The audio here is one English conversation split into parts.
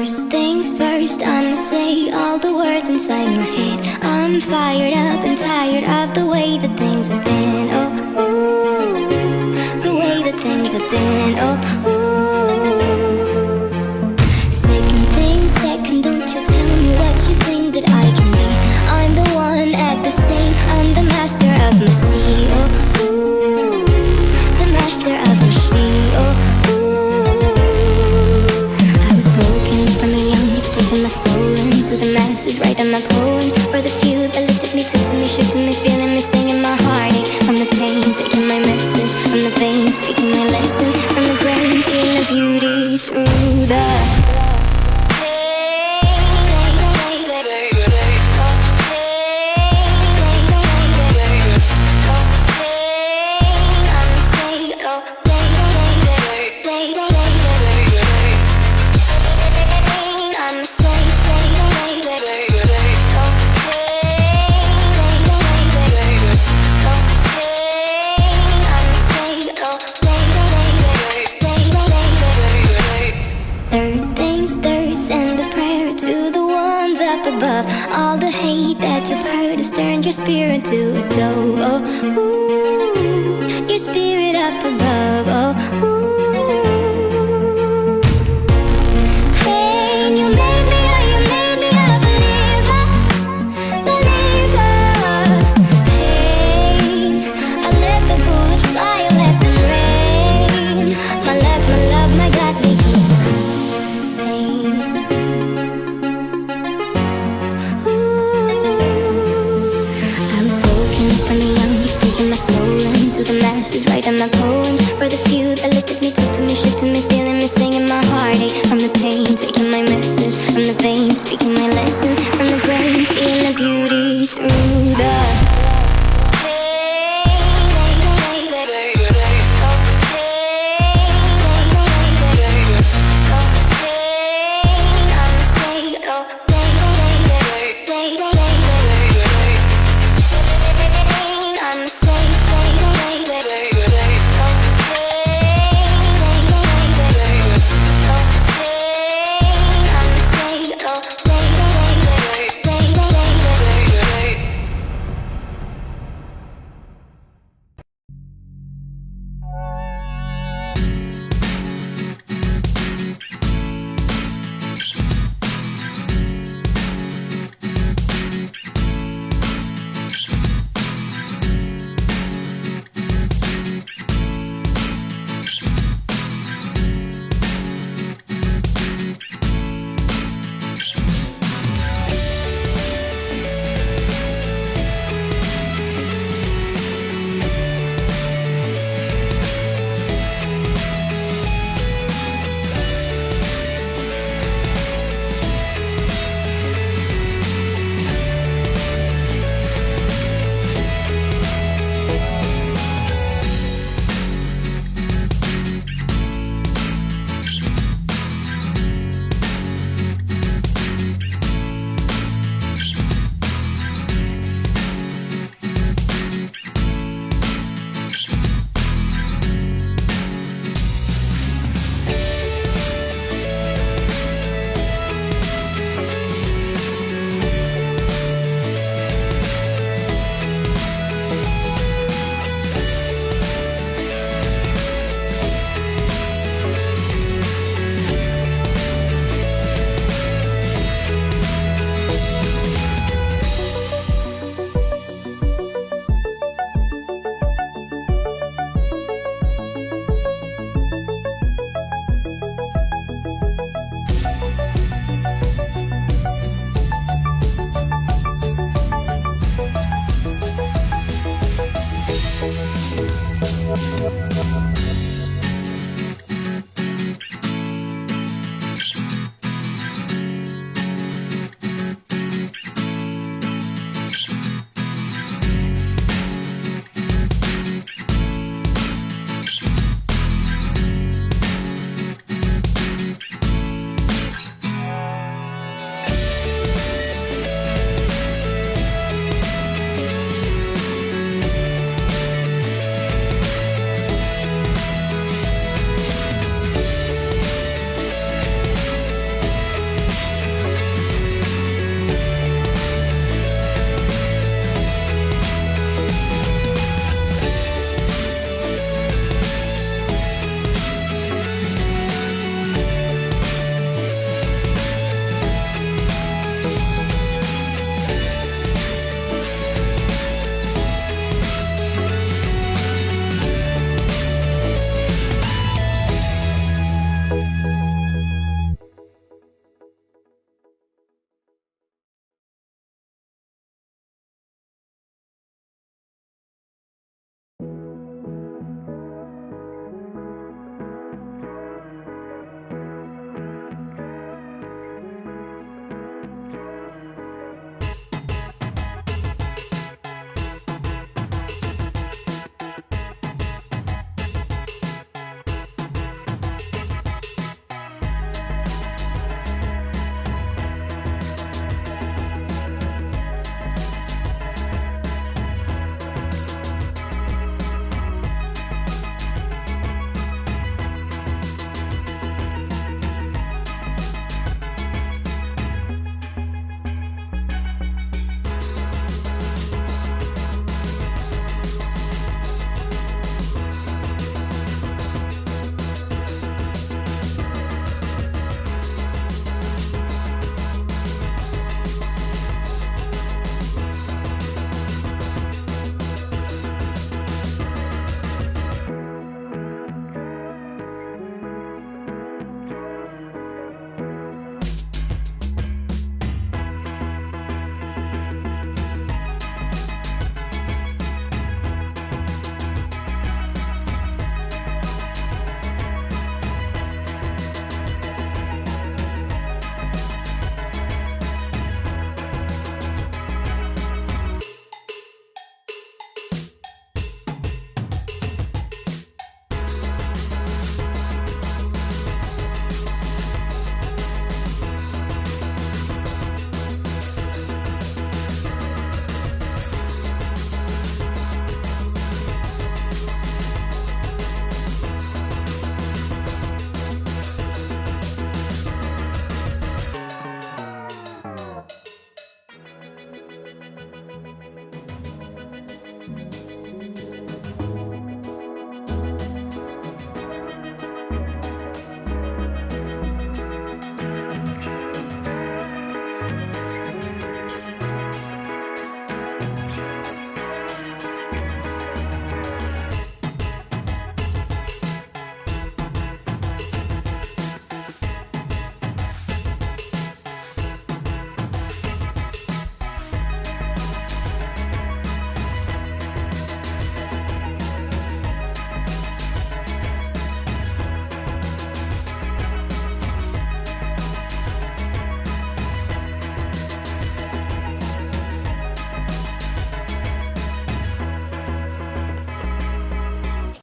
First things first, I'ma say all the words inside my head. I'm fired up and tired of the way that things have been. Oh, ooh, the way that things have been. Oh, ooh. Second thing second, don't you tell me what you think that I can be. I'm the one at the same, I'm the master of my sea. Oh, ooh, the master of my sea. Oh, my soul into the masses, writing my poems for the few that looked at me, took to me, shook to me, feeling me, singing my heartache. From the pain, taking my message, from the veins, speaking my lesson, from the brain, seeing the beauty through the above. All the hate that you've heard has turned your spirit to a dove. Oh, ooh, your spirit up above. Oh, ooh. Hey, you made me a believer, believer. Pain, I let the bullets fly, I let them rain. My luck, my love, my God, they keep pain. My soul into the masses, writing my poems for the few that looked at me, took to me, shook to me, feeling me, singing my heartache. From the pain, taking my message, from the veins, speaking my lesson, from the brain, seeing the beauty through the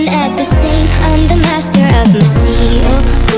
At the same, I'm the master of my seal.